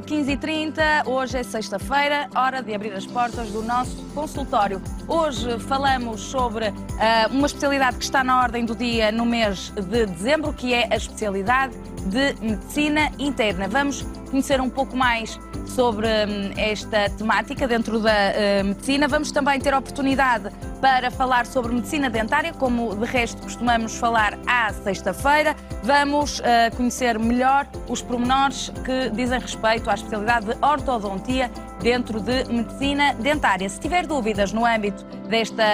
15h30, hoje é sexta-feira, hora de abrir as portas do nosso consultório. Hoje falamos sobre uma especialidade que está na ordem do dia no mês de dezembro, que é a especialidade de Medicina Interna. Vamos conhecer um pouco mais sobre esta temática dentro da medicina. Vamos também ter a oportunidade para falar sobre medicina dentária, como de resto costumamos falar à sexta-feira. Vamos conhecer melhor os pormenores que dizem respeito à especialidade de ortodontia dentro de medicina dentária. Se tiver dúvidas no âmbito desta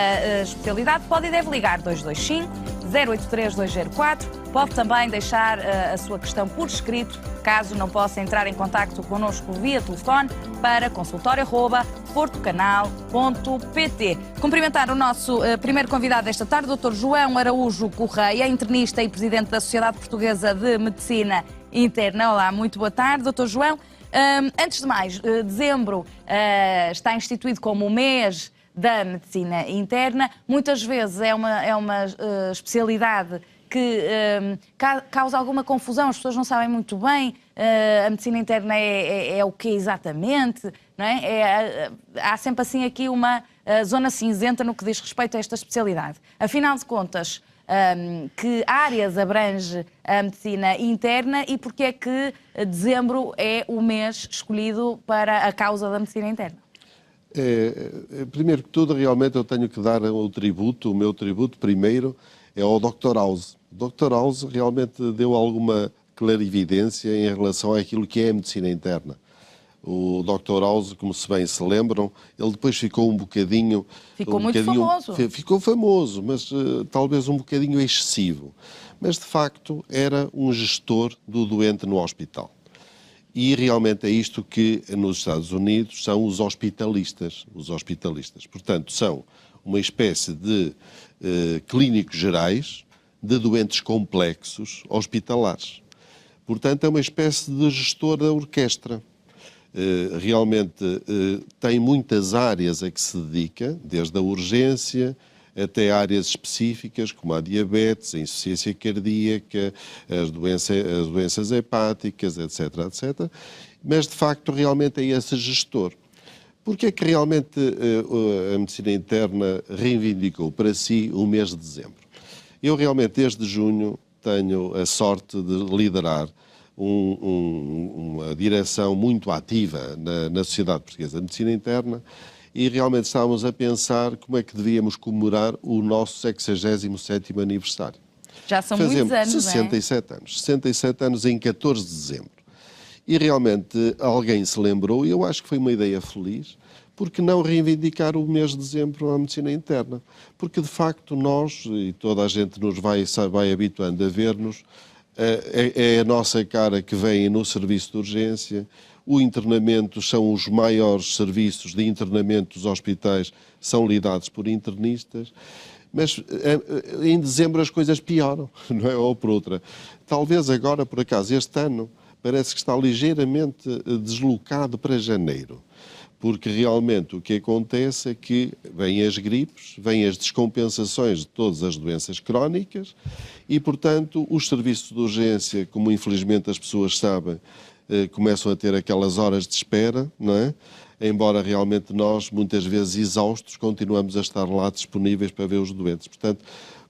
especialidade, pode e deve ligar 225 083 204. Pode também deixar a sua questão por escrito, caso não possa entrar em contacto connosco via telefone, para consultorio@portocanal.pt. Cumprimentar o nosso primeiro convidado desta tarde, Dr. João Araújo Correia, internista e presidente da Sociedade Portuguesa de Medicina Interna. Olá, muito boa tarde, Dr. João. Antes de mais, dezembro está instituído como o mês da medicina interna. Muitas vezes é uma especialidade que causa alguma confusão, as pessoas não sabem muito bem a medicina interna é o que exatamente, não é? Há sempre assim aqui uma zona cinzenta no que diz respeito a esta especialidade. Afinal de contas, que áreas abrange a medicina interna e porque é que dezembro é o mês escolhido para a causa da medicina interna? Primeiro que tudo, realmente eu tenho que dar o meu tributo primeiro é ao Dr. House. O Dr. House realmente deu alguma clarividência em relação àquilo que é a medicina interna. O Dr. House, como se bem se lembram, ele depois ficou um bocadinho... famoso. Ficou famoso, mas talvez um bocadinho excessivo. Mas, de facto, era um gestor do doente no hospital. E realmente é isto que nos Estados Unidos são os hospitalistas. Os hospitalistas. Portanto, são uma espécie de clínicos gerais de doentes complexos hospitalares. Portanto, é uma espécie de gestor da orquestra. Realmente tem muitas áreas a que se dedica, desde a urgência até áreas específicas, como a diabetes, a insuficiência cardíaca, as doenças hepáticas, etc., etc. Mas, de facto, realmente é esse gestor. Porque é que realmente a medicina interna reivindicou para si o mês de dezembro? Eu realmente, desde junho, tenho a sorte de liderar uma direção muito ativa na Sociedade Portuguesa de Medicina Interna e realmente estávamos a pensar como é que devíamos comemorar o nosso 67º aniversário. Já são muitos anos, 67 não é? anos. 67 anos em 14 de dezembro. E realmente alguém se lembrou, e eu acho que foi uma ideia feliz, porque não reivindicar o mês de dezembro à medicina interna? Porque, de facto, nós, e toda a gente nos vai habituando a ver-nos, é a nossa cara que vem no serviço de urgência, o internamento são os maiores serviços de internamento dos hospitais, são lidados por internistas, mas em dezembro as coisas pioram, não é? Ou por outra. Talvez agora, por acaso, este ano, parece que está ligeiramente deslocado para janeiro. Porque realmente o que acontece é que vêm as gripes, vêm as descompensações de todas as doenças crónicas e, portanto, os serviços de urgência, como infelizmente as pessoas sabem, começam a ter aquelas horas de espera, não é? Embora realmente nós, muitas vezes exaustos, continuamos a estar lá disponíveis para ver os doentes. Portanto,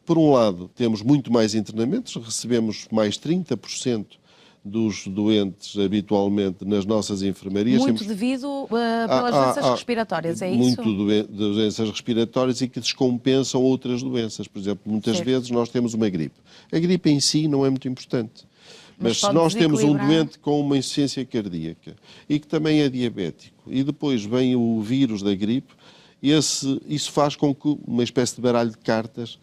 por um lado, temos muito mais internamentos, recebemos mais 30% dos doentes habitualmente nas nossas enfermarias. Muito devido pelas doenças respiratórias, é isso? Muito doenças respiratórias e que descompensam outras doenças. Por exemplo, muitas vezes nós temos uma gripe. A gripe em si não é muito importante. Mas se nós temos um doente com uma insuficiência cardíaca e que também é diabético e depois vem o vírus da gripe, isso faz com que uma espécie de baralho de cartas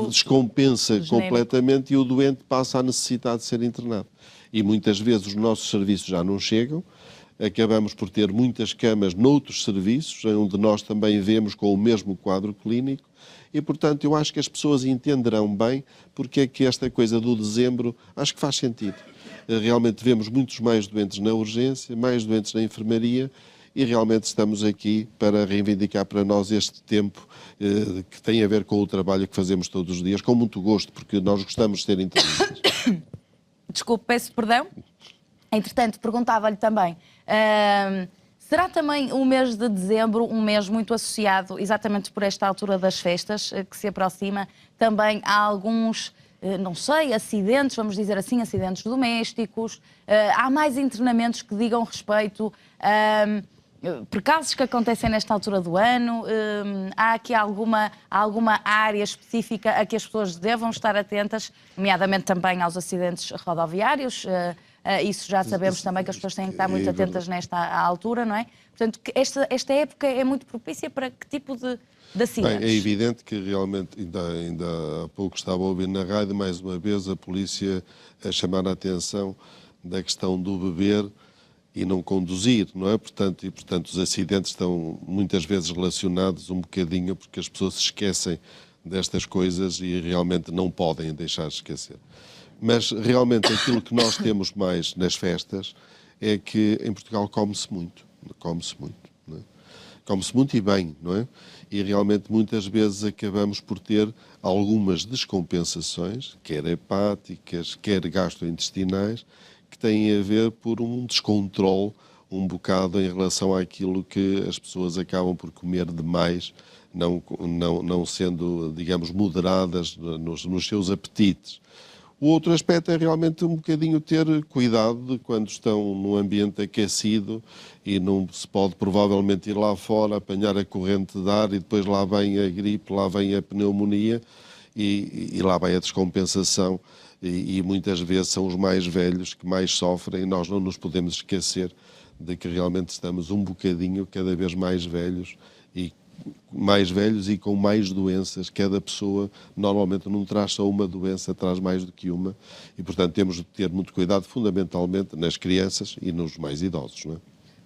descompensa completamente e o doente passa a necessidade de ser internado. E muitas vezes os nossos serviços já não chegam, acabamos por ter muitas camas noutros serviços, onde nós também vemos com o mesmo quadro clínico, e, portanto, eu acho que as pessoas entenderão bem porque é que esta coisa do dezembro, acho que faz sentido. Realmente vemos muitos mais doentes na urgência, mais doentes na enfermaria, e realmente estamos aqui para reivindicar para nós este tempo que tem a ver com o trabalho que fazemos todos os dias, com muito gosto, porque nós gostamos de ser internistas. Desculpe, peço perdão. Entretanto, perguntava-lhe também, será também o mês de dezembro um mês muito associado, exatamente por esta altura das festas que se aproxima, também há alguns, não sei, acidentes, vamos dizer assim, acidentes domésticos, há mais internamentos que digam respeito a percalços que acontecem nesta altura do ano, há aqui alguma área específica a que as pessoas devam estar atentas, nomeadamente também aos acidentes rodoviários. Isso já sabemos também que as pessoas têm que estar muito atentas nesta altura, não é? Portanto, esta época é muito propícia para que tipo de acidentes? Bem, é evidente que realmente, ainda há pouco estava a ouvir na rádio, mais uma vez, a polícia a chamar a atenção da questão do beber e não conduzir, não é? Portanto, os acidentes estão muitas vezes relacionados um bocadinho porque as pessoas se esquecem destas coisas e realmente não podem deixar de esquecer. Mas realmente aquilo que nós temos mais nas festas é que em Portugal come-se muito, não é? Come-se muito e bem, não é? E realmente muitas vezes acabamos por ter algumas descompensações, quer hepáticas, quer gastrointestinais, que têm a ver por um descontrole um bocado em relação àquilo que as pessoas acabam por comer demais, não sendo, digamos, moderadas nos seus apetites. O outro aspecto é realmente um bocadinho ter cuidado de quando estão num ambiente aquecido e não se pode provavelmente ir lá fora, apanhar a corrente de ar e depois lá vem a gripe, lá vem a pneumonia e lá vai a descompensação e muitas vezes são os mais velhos que mais sofrem e nós não nos podemos esquecer de que realmente estamos um bocadinho cada vez mais velhos e com mais doenças. Cada pessoa normalmente não traz só uma doença, traz mais do que uma e, portanto, temos de ter muito cuidado, fundamentalmente, nas crianças e nos mais idosos, não é?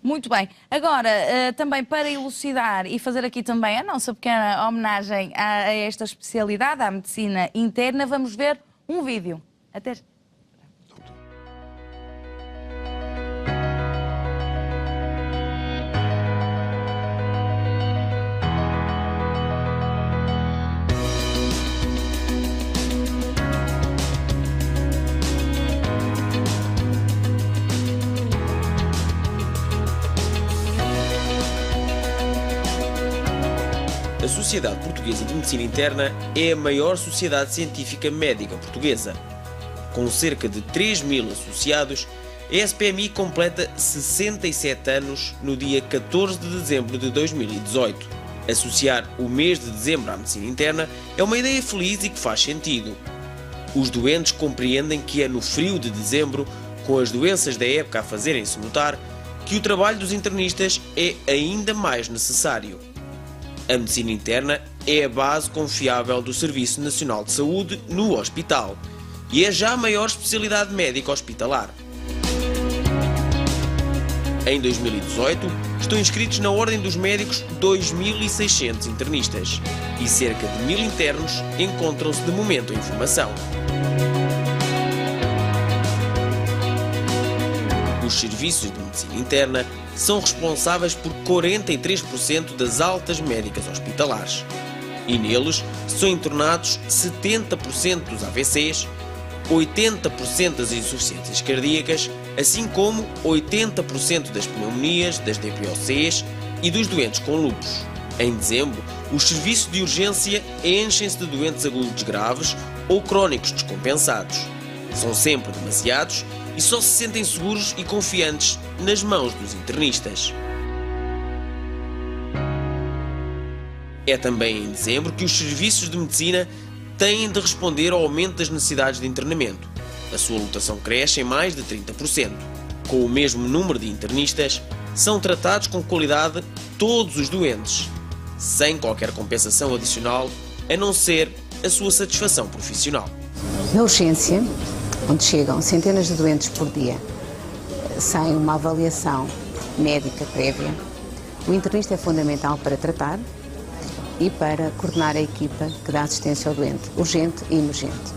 Muito bem. Agora, também para elucidar e fazer aqui também a nossa pequena homenagem a esta especialidade, à medicina interna, vamos ver um vídeo. Até já. A Sociedade Portuguesa de Medicina Interna é a maior sociedade científica médica portuguesa. Com cerca de 3.000 associados, a SPMI completa 67 anos no dia 14 de dezembro de 2018. Associar o mês de dezembro à medicina interna é uma ideia feliz e que faz sentido. Os doentes compreendem que é no frio de dezembro, com as doenças da época a fazerem-se notar, que o trabalho dos internistas é ainda mais necessário. A medicina interna é a base confiável do Serviço Nacional de Saúde no hospital e é já a maior especialidade médica hospitalar. Em 2018, estão inscritos na Ordem dos Médicos 2.600 internistas e cerca de 1.000 internos encontram-se de momento em formação. Os serviços de medicina interna são responsáveis por 43% das altas médicas hospitalares e neles são internados 70% dos AVCs, 80% das insuficiências cardíacas, assim como 80% das pneumonias, das DPOCs e dos doentes com lúpus. Em dezembro, os serviços de urgência enchem-se de doentes agudos graves ou crónicos descompensados. São sempre demasiados e só se sentem seguros e confiantes nas mãos dos internistas. É também em dezembro que os serviços de medicina têm de responder ao aumento das necessidades de internamento. A sua lotação cresce em mais de 30%. Com o mesmo número de internistas, são tratados com qualidade todos os doentes, sem qualquer compensação adicional, a não ser a sua satisfação profissional. Na urgência, onde chegam centenas de doentes por dia, sem uma avaliação médica prévia, o internista é fundamental para tratar e para coordenar a equipa que dá assistência ao doente, urgente e emergente.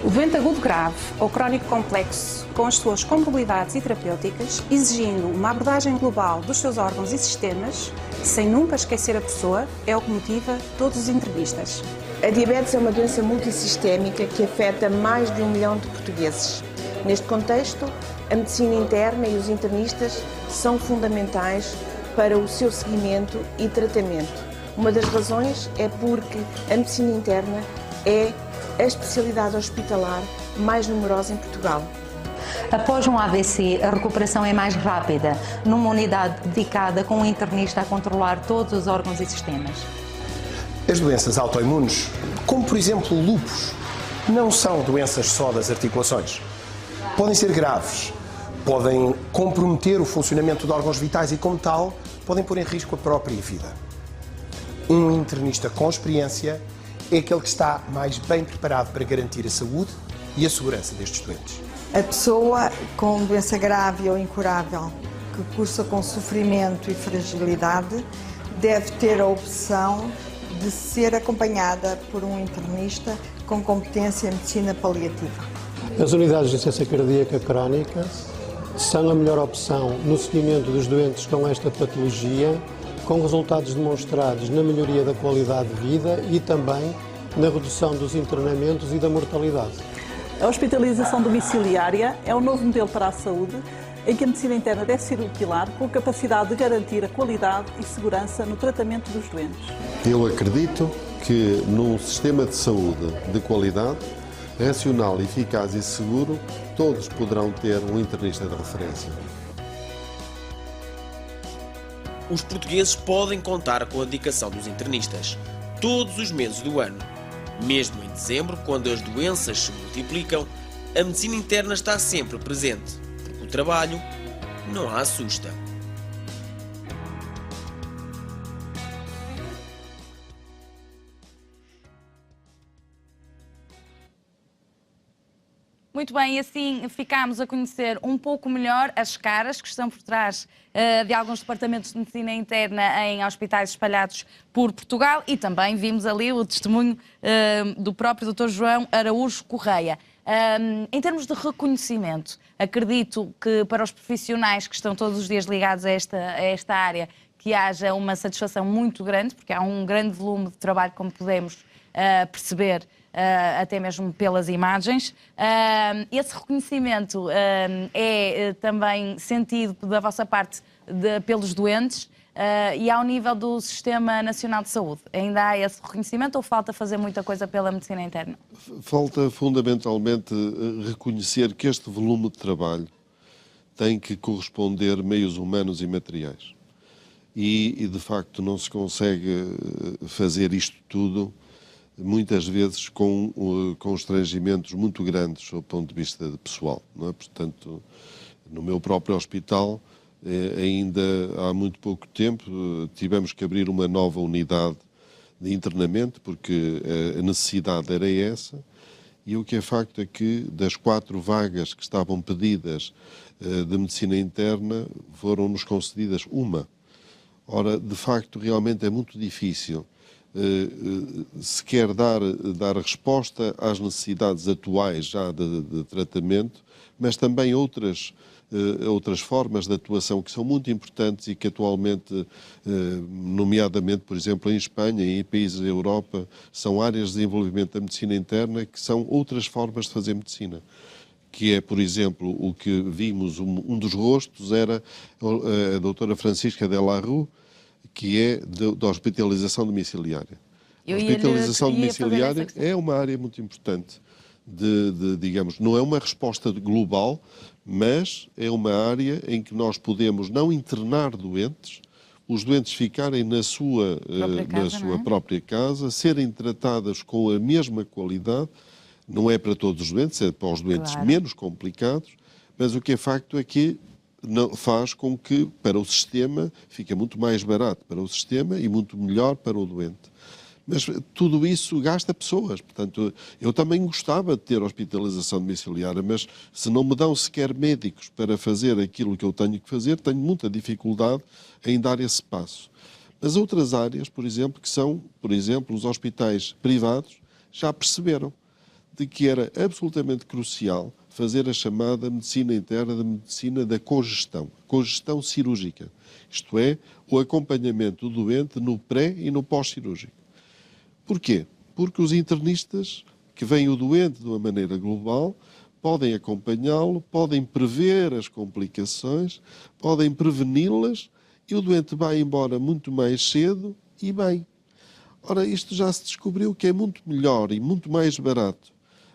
O doente agudo grave ou crónico complexo, com as suas comorbilidades e terapêuticas, exigindo uma abordagem global dos seus órgãos e sistemas, sem nunca esquecer a pessoa, é o que motiva todos os internistas. A diabetes é uma doença multissistémica que afeta mais de 1 milhão de portugueses. Neste contexto, a medicina interna e os internistas são fundamentais para o seu seguimento e tratamento. Uma das razões é porque a medicina interna é a especialidade hospitalar mais numerosa em Portugal. Após um AVC, a recuperação é mais rápida, numa unidade dedicada com um internista a controlar todos os órgãos e sistemas. As doenças autoimunes, como por exemplo o lúpus, não são doenças só das articulações. Podem ser graves, podem comprometer o funcionamento de órgãos vitais e, como tal, podem pôr em risco a própria vida. Um internista com experiência é aquele que está mais bem preparado para garantir a saúde e a segurança destes doentes. A pessoa com doença grave ou incurável, que cursa com sofrimento e fragilidade, deve ter a opção de ser acompanhada por um internista com competência em medicina paliativa. As unidades de assistência cardíaca crónica são a melhor opção no seguimento dos doentes com esta patologia, com resultados demonstrados na melhoria da qualidade de vida e também na redução dos internamentos e da mortalidade. A hospitalização domiciliária é um novo modelo para a saúde, em que a medicina interna deve ser o pilar, com capacidade de garantir a qualidade e segurança no tratamento dos doentes. Eu acredito que num sistema de saúde de qualidade, racional, eficaz e seguro, todos poderão ter um internista de referência. Os portugueses podem contar com a dedicação dos internistas todos os meses do ano. Mesmo em dezembro, quando as doenças se multiplicam, a medicina interna está sempre presente, porque o trabalho não a assusta. Muito bem, e assim ficámos a conhecer um pouco melhor as caras que estão por trás de alguns departamentos de medicina interna em hospitais espalhados por Portugal e também vimos ali o testemunho do próprio Dr. João Araújo Correia. Em termos de reconhecimento, acredito que para os profissionais que estão todos os dias ligados a esta área, que haja uma satisfação muito grande, porque há um grande volume de trabalho, como podemos perceber, até mesmo pelas imagens. Esse reconhecimento é também sentido da vossa parte pelos doentes e ao nível do Sistema Nacional de Saúde. Ainda há esse reconhecimento ou falta fazer muita coisa pela medicina interna? Falta fundamentalmente reconhecer que este volume de trabalho tem que corresponder meios humanos e materiais. E de facto não se consegue fazer isto tudo muitas vezes com constrangimentos muito grandes do ponto de vista pessoal, não é? Portanto, no meu próprio hospital, ainda há muito pouco tempo, tivemos que abrir uma nova unidade de internamento, porque a necessidade era essa, e o que é facto é que das 4 vagas que estavam pedidas de medicina interna, foram-nos concedidas uma. Ora, de facto, realmente é muito difícil se quer dar resposta às necessidades atuais já de tratamento, mas também outras formas de atuação que são muito importantes e que atualmente, nomeadamente, por exemplo, em Espanha e em países da Europa, são áreas de desenvolvimento da medicina interna que são outras formas de fazer medicina. Que é, por exemplo, o que vimos, um dos rostos era a doutora Francisca de la Rue, que é da hospitalização domiciliária. A hospitalização domiciliária é uma área muito importante, digamos, não é uma resposta global, mas é uma área em que nós podemos não internar doentes, os doentes ficarem na sua própria casa, serem tratadas com a mesma qualidade, não é para todos os doentes, é para os doentes menos complicados, mas o que é facto é que faz com que, para o sistema, fica muito mais barato para o sistema e muito melhor para o doente. Mas tudo isso gasta pessoas. Portanto, eu também gostava de ter hospitalização domiciliária, mas se não me dão sequer médicos para fazer aquilo que eu tenho que fazer, tenho muita dificuldade em dar esse passo. Mas outras áreas, por exemplo, que são, por exemplo, os hospitais privados, já perceberam de que era absolutamente crucial fazer a chamada medicina interna da medicina da congestão cirúrgica. Isto é, o acompanhamento do doente no pré e no pós-cirúrgico. Porquê? Porque os internistas, que veem o doente de uma maneira global, podem acompanhá-lo, podem prever as complicações, podem preveni-las e o doente vai embora muito mais cedo e bem. Ora, isto já se descobriu que é muito melhor e muito mais barato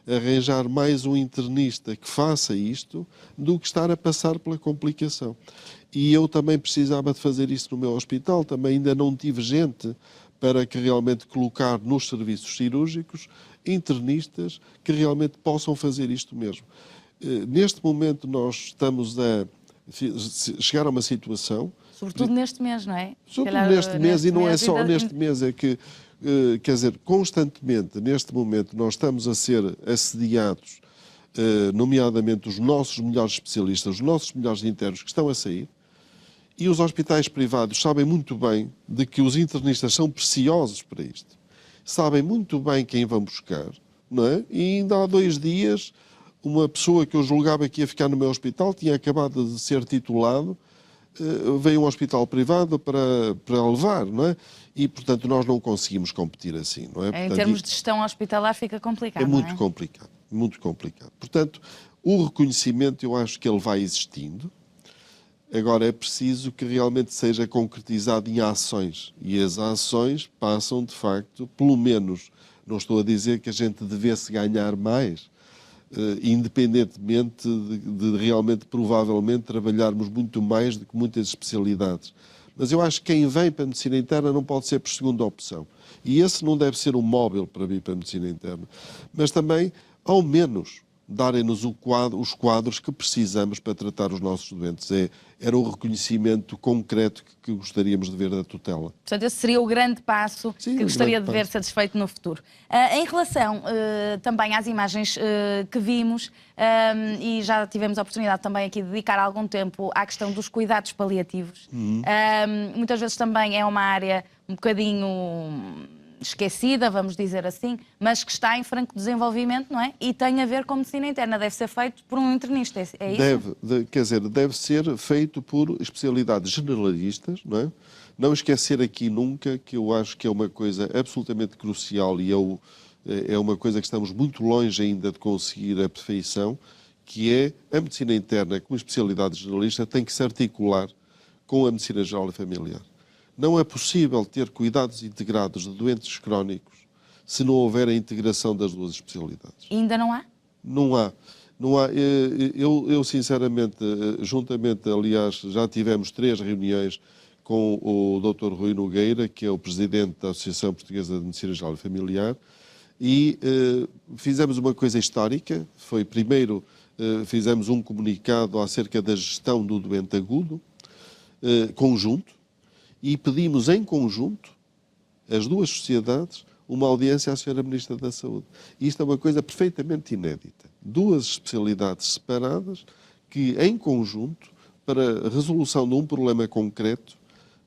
arranjar mais um internista que faça isto do que estar a passar pela complicação. E eu também precisava de fazer isso no meu hospital, também ainda não tive gente para que realmente colocar nos serviços cirúrgicos internistas que realmente possam fazer isto mesmo. Neste momento nós estamos a chegar a uma situação... Sobretudo neste mês, não é? Sobretudo neste mês, e não é só neste mês, é que, quer dizer, constantemente, neste momento, nós estamos a ser assediados, nomeadamente os nossos melhores especialistas, os nossos melhores internos que estão a sair, e os hospitais privados sabem muito bem de que os internistas são preciosos para isto. Sabem muito bem quem vão buscar, não é? E ainda há 2 dias, uma pessoa que eu julgava que ia ficar no meu hospital, tinha acabado de ser titulado, veio um hospital privado para levar, não é? E, portanto, nós não conseguimos competir assim, não é? Portanto, em termos de gestão hospitalar fica complicado, é muito não é? complicado, muito complicado. Portanto, o reconhecimento, eu acho que ele vai existindo. Agora, é preciso que realmente seja concretizado em ações. E as ações passam, de facto, pelo menos, não estou a dizer que a gente devesse ganhar mais, independentemente de realmente, provavelmente, trabalharmos muito mais do que muitas especialidades. Mas eu acho que quem vem para a medicina interna não pode ser por segunda opção. E esse não deve ser um móvel para vir para a medicina interna. Mas também, ao menos, darem-nos os quadros que precisamos para tratar os nossos doentes. Era o reconhecimento concreto que gostaríamos de ver da tutela. Portanto, esse seria o grande passo que gostaria de ver satisfeito no futuro. Em relação também às imagens que vimos, e já tivemos a oportunidade também aqui de dedicar algum tempo à questão dos cuidados paliativos, muitas vezes também é uma área um bocadinho esquecida, vamos dizer assim, mas que está em franco desenvolvimento, não é? E tem a ver com medicina interna. Deve ser feito por um internista, é isso? Deve ser feito por especialidades generalistas, não é? Não esquecer aqui nunca que eu acho que é uma coisa absolutamente crucial e é uma coisa que estamos muito longe ainda de conseguir a perfeição, que é a medicina interna, como especialidade generalista, tem que se articular com a medicina geral e familiar. Não é possível ter cuidados integrados de doentes crónicos se não houver a integração das 2 especialidades. E ainda não há? Não há. Eu sinceramente, juntamente, aliás, já tivemos 3 reuniões com o Dr. Rui Nogueira, que é o presidente da Associação Portuguesa de Medicina Geral e Familiar, e fizemos uma coisa histórica. Foi, primeiro, fizemos um comunicado acerca da gestão do doente agudo, conjunto, e pedimos em conjunto, as 2 sociedades, uma audiência à Sra. Ministra da Saúde. E isto é uma coisa perfeitamente inédita. 2 especialidades separadas que, em conjunto, para a resolução de um problema concreto,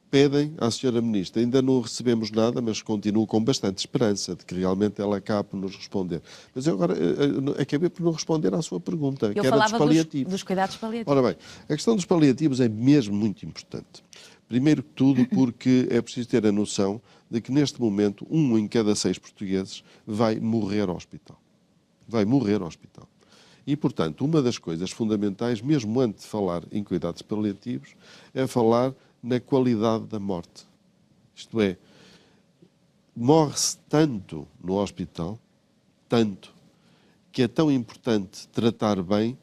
pedem à Sra. Ministra. Ainda não recebemos nada, mas continuo com bastante esperança de que realmente ela acabe por nos responder. Mas eu agora acabei por não responder à sua pergunta, que era dos paliativos. Dos cuidados paliativos. Ora bem, a questão dos paliativos é mesmo muito importante. Primeiro que tudo, porque é preciso ter a noção de que, neste momento, 1 em cada 6 portugueses vai morrer ao hospital. Vai morrer ao hospital. E, portanto, uma das coisas fundamentais, mesmo antes de falar em cuidados paliativos, é falar na qualidade da morte. Isto é, morre-se tanto no hospital, tanto, que é tão importante tratar bem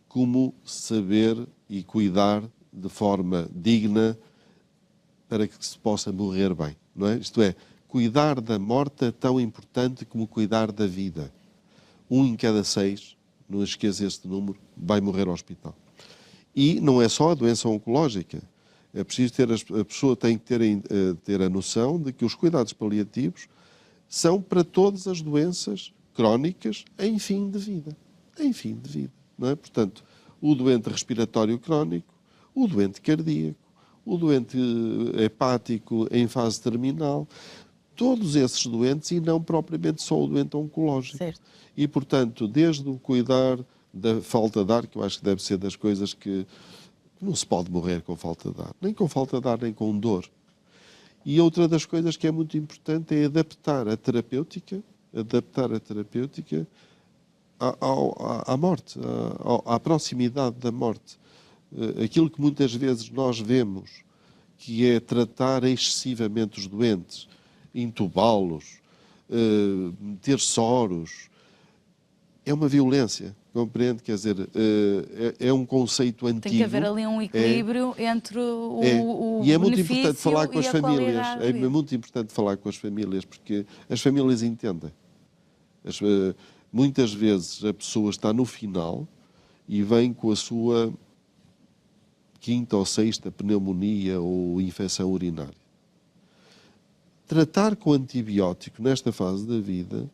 como saber e cuidar de forma digna para que se possa morrer bem, não é? Isto é, cuidar da morte é tão importante como cuidar da vida. 1 em cada 6, não esqueça este número, vai morrer ao hospital. E não é só a doença oncológica. É preciso a pessoa tem que ter a noção de que os cuidados paliativos são para todas as doenças crónicas em fim de vida. Em fim de vida, não é? Portanto, o doente respiratório crónico, o doente cardíaco, o doente hepático em fase terminal, todos esses doentes e não propriamente só o doente oncológico. Certo. E, portanto, desde o cuidar da falta de ar, que eu acho que deve ser das coisas que não se pode morrer com falta de ar, nem com falta de ar, nem com dor. E outra das coisas que é muito importante é adaptar a terapêutica à morte, à proximidade da morte. Aquilo que muitas vezes nós vemos, que é tratar excessivamente os doentes, entubá-los, ter soros, é uma violência, compreende? Quer dizer, é um conceito antigo. Tem que haver ali um equilíbrio entre o e é muito importante falar com as famílias. É muito importante falar com as famílias, porque as famílias entendem. Muitas vezes a pessoa está no final e vem com a sua 5ª ou 6ª pneumonia ou infecção urinária. Tratar com antibiótico nesta fase da vida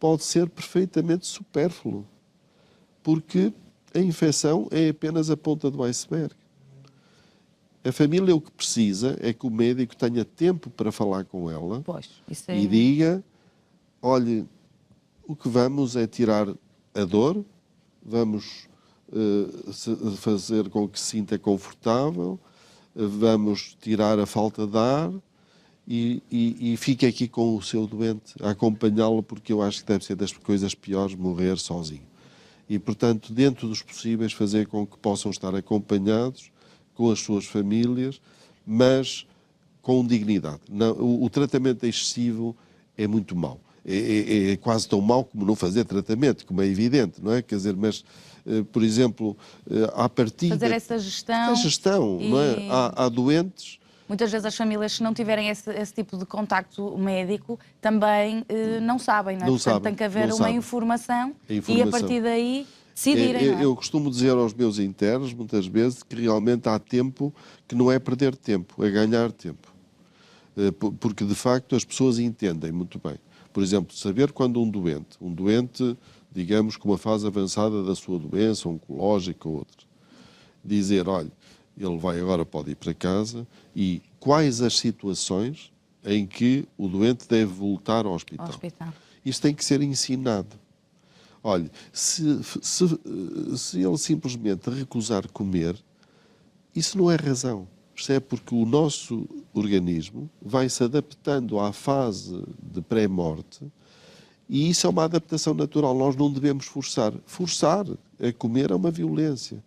pode ser perfeitamente supérfluo, porque a infecção é apenas a ponta do iceberg. A família o que precisa é que o médico tenha tempo para falar com ela e diga, olhe, o que vamos é tirar a dor, vamos fazer com que se sinta confortável, vamos tirar a falta de ar e fique aqui com o seu doente, a acompanhá-lo, porque eu acho que deve ser das coisas piores morrer sozinho. E, portanto, dentro dos possíveis, fazer com que possam estar acompanhados com as suas famílias, mas com dignidade. O tratamento excessivo é muito mau. É quase tão mau como não fazer tratamento, como é evidente, não é? Quer dizer, mas, por exemplo, à partida... Fazer essa gestão. A gestão, não é? Há doentes... Muitas vezes as famílias, se não tiverem esse tipo de contacto médico, também não sabem, não é? Portanto, tem que haver uma informação e a partir daí decidirem. Eu costumo dizer aos meus internos, muitas vezes, que realmente há tempo que não é perder tempo, é ganhar tempo. Porque, de facto, as pessoas entendem muito bem. Por exemplo, saber quando um doente, digamos, com uma fase avançada da sua doença, oncológica ou outra, dizer, olha, ele pode ir para casa, e quais as situações em que o doente deve voltar ao hospital. Isto tem que ser ensinado. Olha, se ele simplesmente recusar comer, isso não é razão. Isto é porque o nosso organismo vai se adaptando à fase de pré-morte e isso é uma adaptação natural. Nós não devemos forçar. Forçar a comer é uma violência.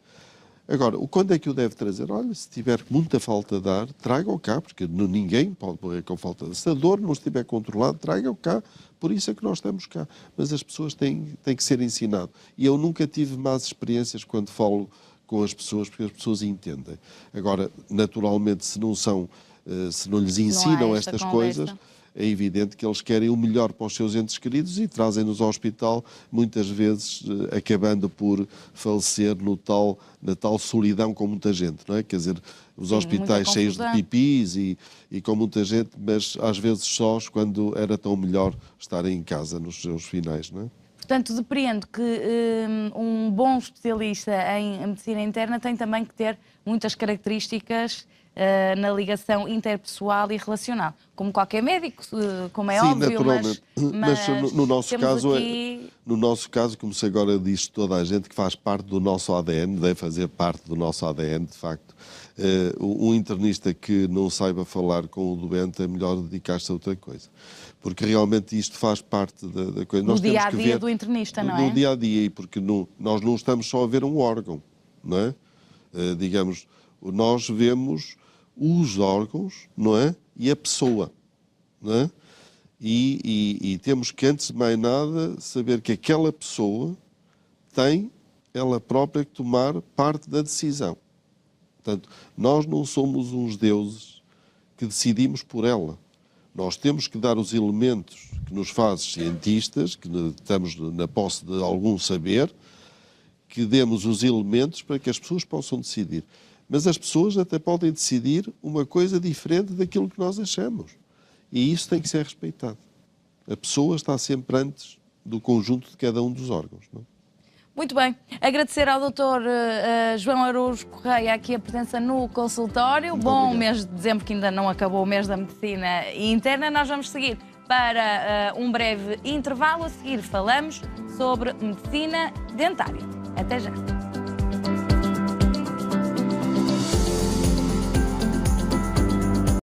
Agora, quando é que o deve trazer? Olha, se tiver muita falta de ar, traga-o cá, porque ninguém pode morrer com falta de ar. Se a dor não estiver controlada, traga-o cá. Por isso é que nós estamos cá. Mas as pessoas têm que ser ensinadas. E eu nunca tive más experiências quando falo com as pessoas, porque as pessoas entendem. Agora, naturalmente, se não lhes ensinam estas coisas, é evidente que eles querem o melhor para os seus entes queridos e trazem-nos ao hospital, muitas vezes acabando por falecer na tal solidão com muita gente, não é? Quer dizer, os hospitais cheios de pipis e com muita gente, mas às vezes sós, quando era tão melhor estarem em casa nos seus finais, não é? Portanto, depreendo que um bom especialista em medicina interna tem também que ter muitas características na ligação interpessoal e relacional. Como qualquer médico, como é óbvio, naturalmente. Mas no nosso caso, no nosso caso, como se agora diz toda a gente, que faz parte do nosso ADN, deve fazer parte do nosso ADN, de facto. Um internista que não saiba falar com o doente é melhor dedicar-se a outra coisa. Porque realmente isto faz parte da coisa. No dia-a-dia do internista, não é? No dia-a-dia, porque nós não estamos só a ver um órgão, não é? Digamos, nós vemos os órgãos, não é? E a pessoa, não é? E temos que, antes de mais nada, saber que aquela pessoa tem, ela própria, que tomar parte da decisão. Portanto, nós não somos uns deuses que decidimos por ela. Nós temos que dar os elementos que nos fazem cientistas, que estamos na posse de algum saber, que demos os elementos para que as pessoas possam decidir. Mas as pessoas até podem decidir uma coisa diferente daquilo que nós achamos. E isso tem que ser respeitado. A pessoa está sempre antes do conjunto de cada um dos órgãos, não é? Muito bem. Agradecer ao Dr. João Araújo Correia aqui a presença no consultório. Bom mês de dezembro, que ainda não acabou o mês da medicina interna. Nós vamos seguir para um breve intervalo. A seguir falamos sobre medicina dentária. Até já.